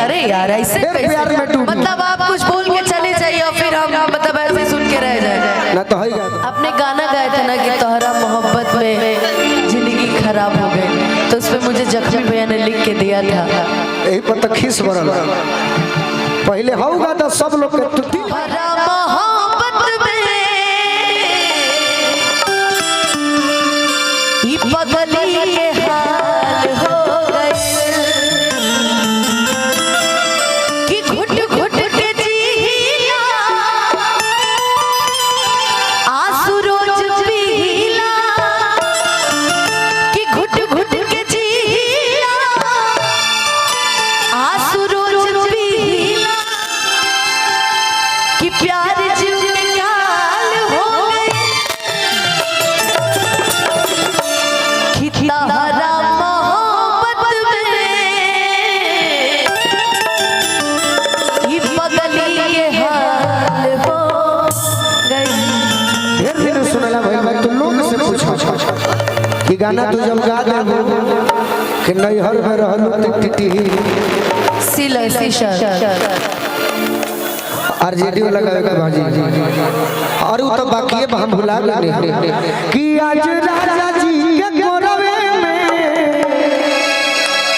अरे यार ऐसे मतलब आप कुछ बोल के चले जाइए और फिर हम मतलब ऐसे सुन के रह जाए ना तो है आपने गाना गाया था ना कि तोहरा मोहब्बत में जिंदगी खराब हो गई, तो उसमें मुझे जख्मी भैया ने लिख के दिया था। यही पर तो खीस बरल पहले होगा तो सब लोग के तोहरा मोहब्बत में ये पगली के हाल हो गए कि घुट घुट के जिया आंसू रोज पीला कि घुट घुट के जिया आंसू रोज पीला कि प्यार जुगाल हो गए कि तोहरा मोहब्बत में ये पगली के हाल हो गई। ढेर ढेर सुनला भाई तो लोग से पूछो कि गाना तू जब गा दे कि नहीं हर में रहलू टिटी सिला आरजेडी लगावेगा भाजी और वो तो बाकी है हम भुला गए कि आज राजा जी के गोरवे में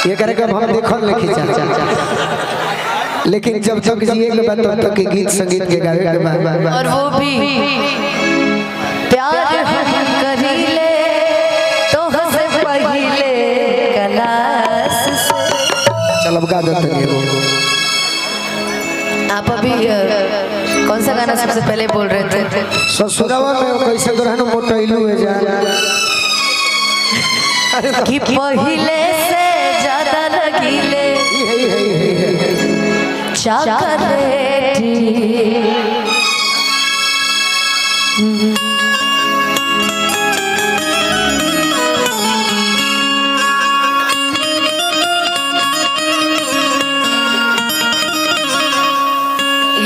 ये करे के हम देखल नहीं चाचा, लेकिन जब जब जिए के बाद तब तक गीत संगीत के गावे के बाद और वो भी प्यार हम करीले तो हंसे पहिले कलास से। चल अब गा देते हैं आप अभी कौन सा गाना सबसे पहले बोल रहे थे? ससुरावा में कैसे दुल्हन मोटैलू है जा कि पहिले से ज्यादा लगीले चॉकलेटी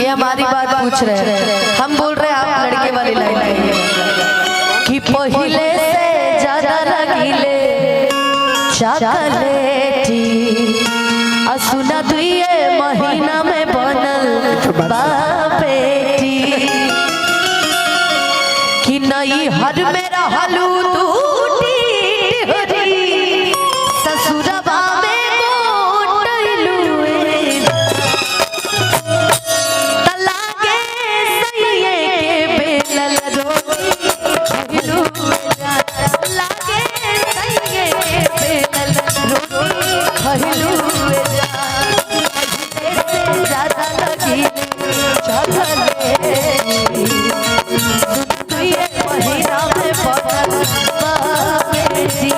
ये हमारी बात पूछ रहे हैं, हम बोल रहे हैं आप लड़के वाली लाइन कहिए कि पहिले से ज्यादा लगीले चॉकलेटी असुना दुइये महीना में बनल बापेटी कि नहीं हर मेरा हलू टूटी हरी ससुरबा में मोटैलू तलाके सैये के बेलल रोटी खइलू तलाके सैये के बेलल रोटी खइलू ज्यादा लगी चॉकलेटी महीना में बनल बापेटी।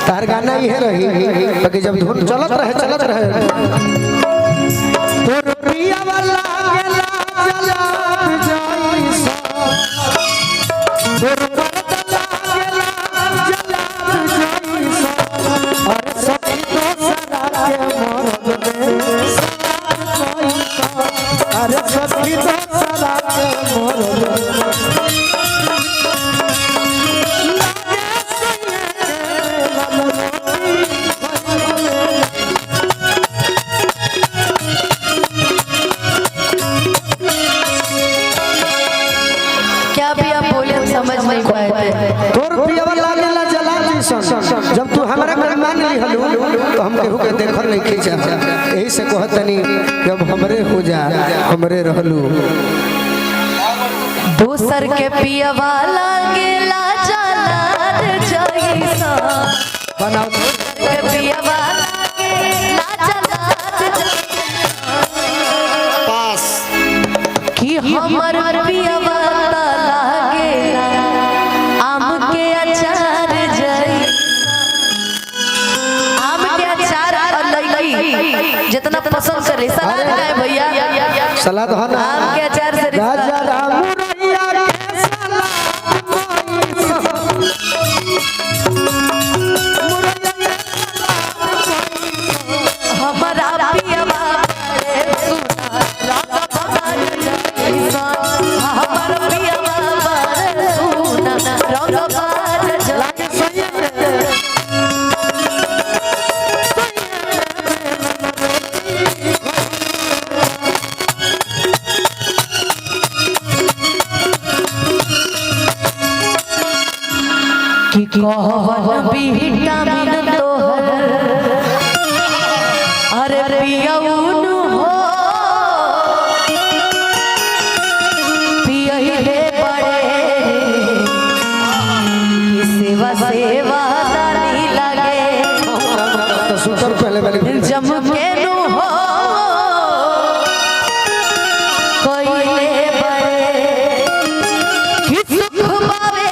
तार गाना ही है रही ताकि जब धुन चलत रहे तो प्रिया वाला गेला चला जाई सा तो पड़ता गेला चला जाई सा और सब तो सदा के मोर में अरे सब तो सदा के मोर हम केहू के देखल नहीं खींचा यही से कहतनी कि अब हमरे हो जा हमरे रहलू दोसर के पिया वाला गेला जलार जइसा बनाओ के पिया वाला गेला जलार पास कि हमर पिया वाला गेला आम के अचार जइसा आम के अचार अलग जितना पसंद करे सलाद है भैया सलाद है ना आम के अचार से राजा राम रैया के हमारा पिया बाबा सुना राजा जइसा हमारा पिया बाबा सुना राजा कि कहवन विटामिन तोहर अरे पियउन हो पियहिले बड़े कि सेवा सेवा दानी लगे तो सुतर पहले वाली जम के नु हो कोइले बड़े कि सुख पावे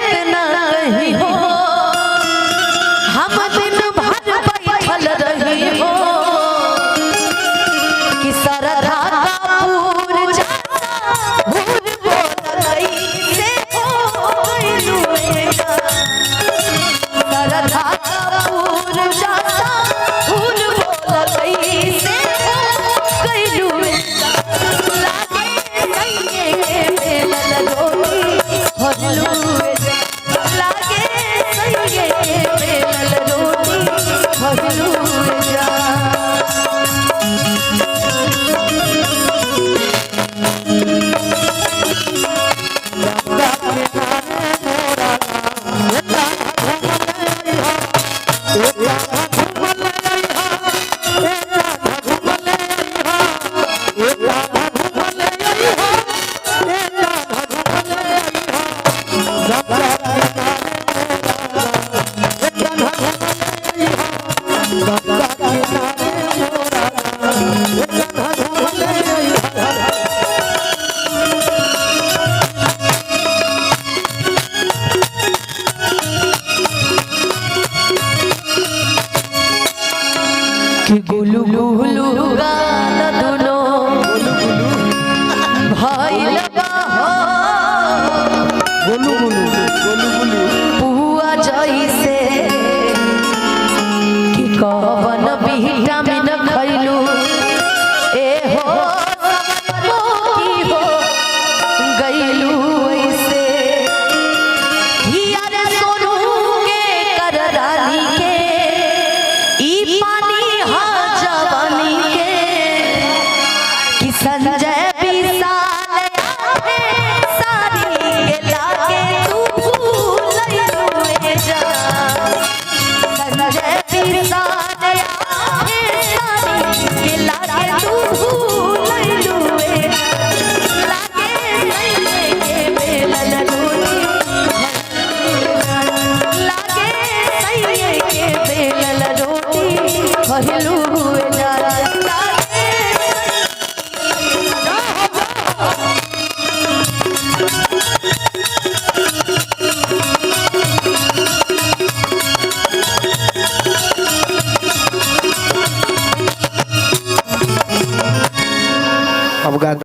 कितना नहीं हो हम दिन भर बैठल रही हो कि सरधा कपूर जाता भूल बोल कैसे हो गइलुएगा सरधा कपूर जाता भूल बोल कैसे हो गइलुएगा लागे सैये के बेलल रोटी भजलुएगा लागे सैये के बेलल रोटी भजलुएगा कि गुलु गुलु गान दुनो भइल बा हो गोलू गोलू गोलू गोलू पुआ जइसे कि कवन विटामिन खइलू ए हो की हो गइलू ऐसे हियर सोनू के करदानी के ई पानी हा जवानी के कि संजय विशाल आहे सारी के लागे तू भूलइलुए जा संजय विशाल आहे सारी के लागे तू भूलइलुए लागे सैये के बेलल रोटी लागे सैये के बेलल रोटी कहलू